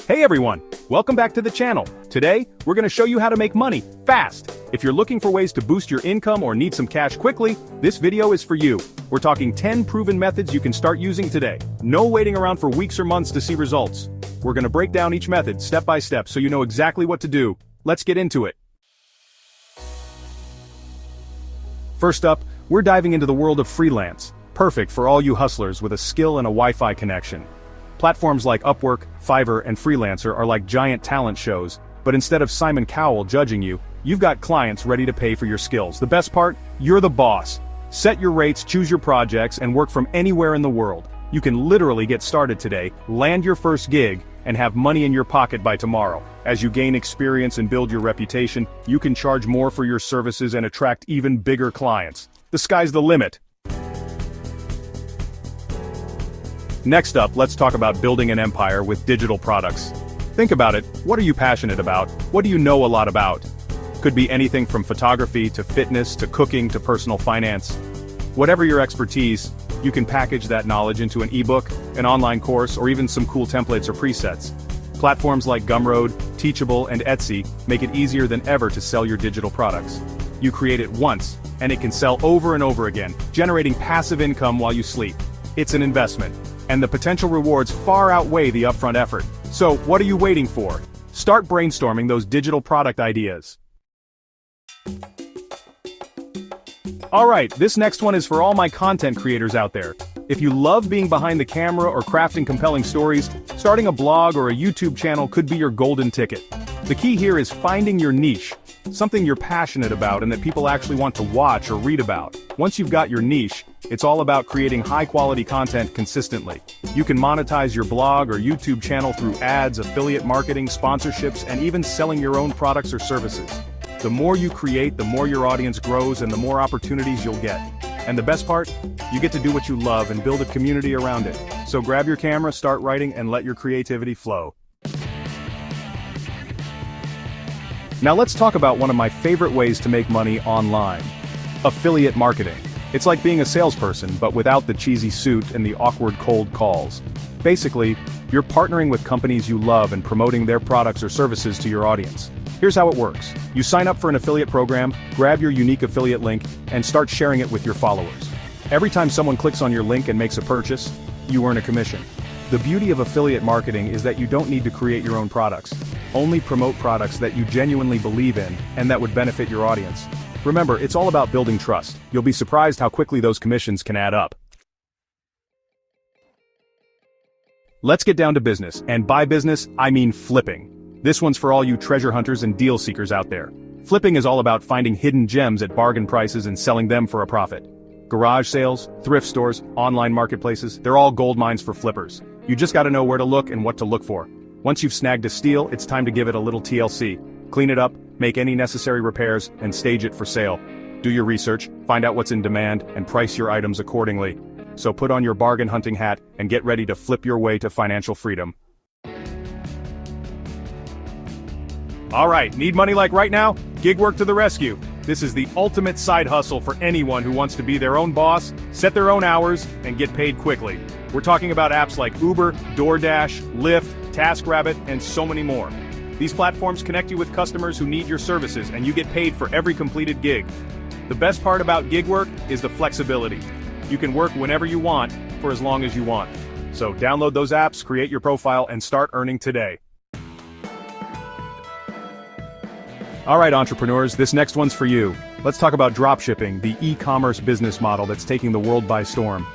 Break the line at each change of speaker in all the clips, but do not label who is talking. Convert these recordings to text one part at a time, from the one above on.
Hey everyone, welcome back to the channel. Today, we're going to show you how to make money fast. If you're looking for ways to boost your income or need some cash quickly, this video is for you. We're talking 10 proven methods you can start using today. No waiting around for weeks or months to see results. We're going to break down each method step by step so you know exactly what to do. Let's get into it. First up, we're diving into the world of freelance. Perfect for all you hustlers with a skill and a Wi-Fi connection. Platforms like Upwork, Fiverr, and Freelancer are like giant talent shows, but instead of Simon Cowell judging you, you've got clients ready to pay for your skills. The best part? You're the boss. Set your rates, choose your projects, and work from anywhere in the world. You can literally get started today, land your first gig, and have money in your pocket by tomorrow. As you gain experience and build your reputation, you can charge more for your services and attract even bigger clients. The sky's the limit. Next up, let's talk about building an empire with digital products. Think about it, what are you passionate about? What do you know a lot about? Could be anything from photography to fitness to cooking to personal finance. Whatever your expertise, you can package that knowledge into an ebook, an online course, or even some cool templates or presets. Platforms like Gumroad, Teachable, and Etsy make it easier than ever to sell your digital products. You create it once, and it can sell over and over again, generating passive income while you sleep. It's an investment, and the potential rewards far outweigh the upfront effort. So, what are you waiting for? Start brainstorming those digital product ideas. Alright, this next one is for all my content creators out there. If you love being behind the camera or crafting compelling stories, starting a blog or a YouTube channel could be your golden ticket. The key here is finding your niche, something you're passionate about and that people actually want to watch or read about. Once you've got your niche, it's all about creating high-quality content consistently. You can monetize your blog or YouTube channel through ads, affiliate marketing, sponsorships, and even selling your own products or services. The more you create, the more your audience grows and the more opportunities you'll get. And the best part? You get to do what you love and build a community around it. So grab your camera, start writing, and let your creativity flow. Now let's talk about one of my favorite ways to make money online. Affiliate marketing. It's like being a salesperson, but without the cheesy suit and the awkward cold calls. Basically, you're partnering with companies you love and promoting their products or services to your audience. Here's how it works. You sign up for an affiliate program, grab your unique affiliate link, and start sharing it with your followers. Every time someone clicks on your link and makes a purchase, you earn a commission. The beauty of affiliate marketing is that you don't need to create your own products. Only promote products that you genuinely believe in and that would benefit your audience. Remember, it's all about building trust. You'll be surprised how quickly those commissions can add up. Let's get down to business, and by business, I mean flipping. This one's for all you treasure hunters and deal seekers out there. Flipping is all about finding hidden gems at bargain prices and selling them for a profit. Garage sales, thrift stores, online marketplaces, they're all gold mines for flippers. You just gotta know where to look and what to look for. Once you've snagged a steal, it's time to give it a little TLC. Clean it up, make any necessary repairs, and stage it for sale. Do your research, find out what's in demand, and price your items accordingly. So put on your bargain hunting hat and get ready to flip your way to financial freedom. Alright, need money like right now? Gigwork to the rescue. This is the ultimate side hustle for anyone who wants to be their own boss, set their own hours, and get paid quickly. We're talking about apps like Uber, DoorDash, Lyft, TaskRabbit, and so many more. These platforms connect you with customers who need your services, and you get paid for every completed gig. The best part about gig work is the flexibility. You can work whenever you want, for as long as you want. So download those apps, create your profile, and start earning today. Alright entrepreneurs, this next one's for you. Let's talk about dropshipping, the e-commerce business model that's taking the world by storm.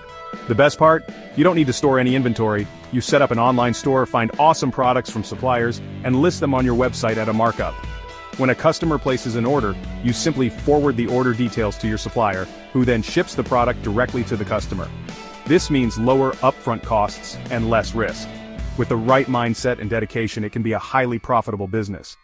The best part? You don't need to store any inventory. You set up an online store, find awesome products from suppliers, and list them on your website at a markup. When a customer places an order, you simply forward the order details to your supplier, who then ships the product directly to the customer. This means lower upfront costs and less risk. With the right mindset and dedication, it can be a highly profitable business.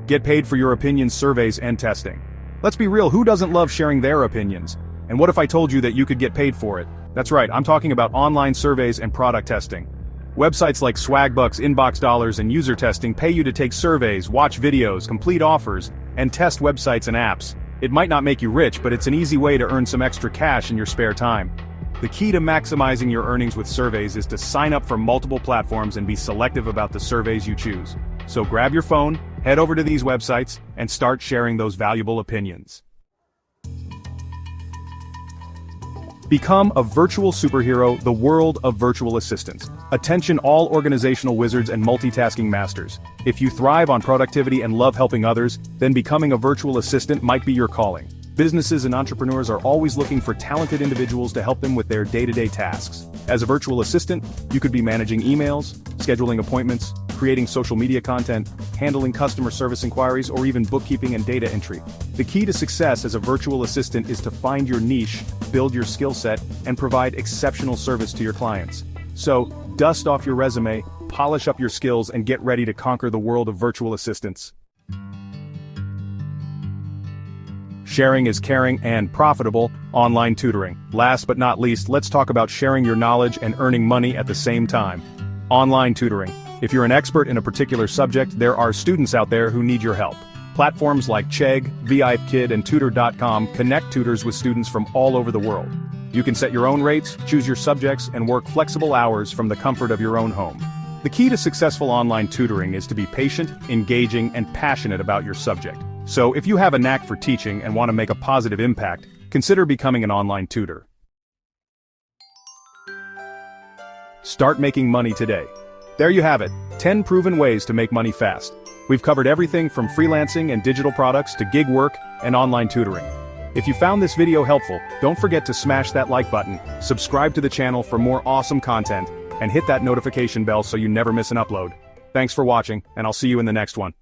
Get paid for your opinions, surveys, and testing. Let's be real, who doesn't love sharing their opinions? And what if I told you that you could get paid for it? That's right, I'm talking about online surveys and product testing. Websites like Swagbucks, Inbox Dollars, and User Testing pay you to take surveys, watch videos, complete offers, and test websites and apps. It might not make you rich, but it's an easy way to earn some extra cash in your spare time. The key to maximizing your earnings with surveys is to sign up for multiple platforms and be selective about the surveys you choose. So grab your phone, head over to these websites, and start sharing those valuable opinions. Become a virtual superhero, the world of virtual assistants. Attention all organizational wizards and multitasking masters. If you thrive on productivity and love helping others, then becoming a virtual assistant might be your calling. Businesses and entrepreneurs are always looking for talented individuals to help them with their day-to-day tasks. As a virtual assistant, you could be managing emails, scheduling appointments, creating social media content, handling customer service inquiries, or even bookkeeping and data entry. The key to success as a virtual assistant is to find your niche, build your skill set, and provide exceptional service to your clients. So, dust off your resume, polish up your skills, and get ready to conquer the world of virtual assistants. Sharing is caring and profitable. Online tutoring. Last but not least, let's talk about sharing your knowledge and earning money at the same time. Online tutoring. If you're an expert in a particular subject, there are students out there who need your help. Platforms like Chegg, VIPKid, and Tutor.com connect tutors with students from all over the world. You can set your own rates, choose your subjects, and work flexible hours from the comfort of your own home. The key to successful online tutoring is to be patient, engaging, and passionate about your subject. So if you have a knack for teaching and want to make a positive impact, consider becoming an online tutor. Start making money today. There you have it, 10 proven ways to make money fast. We've covered everything from freelancing and digital products to gig work and online tutoring. If you found this video helpful, don't forget to smash that like button, subscribe to the channel for more awesome content, and hit that notification bell so you never miss an upload. Thanks for watching, and I'll see you in the next one.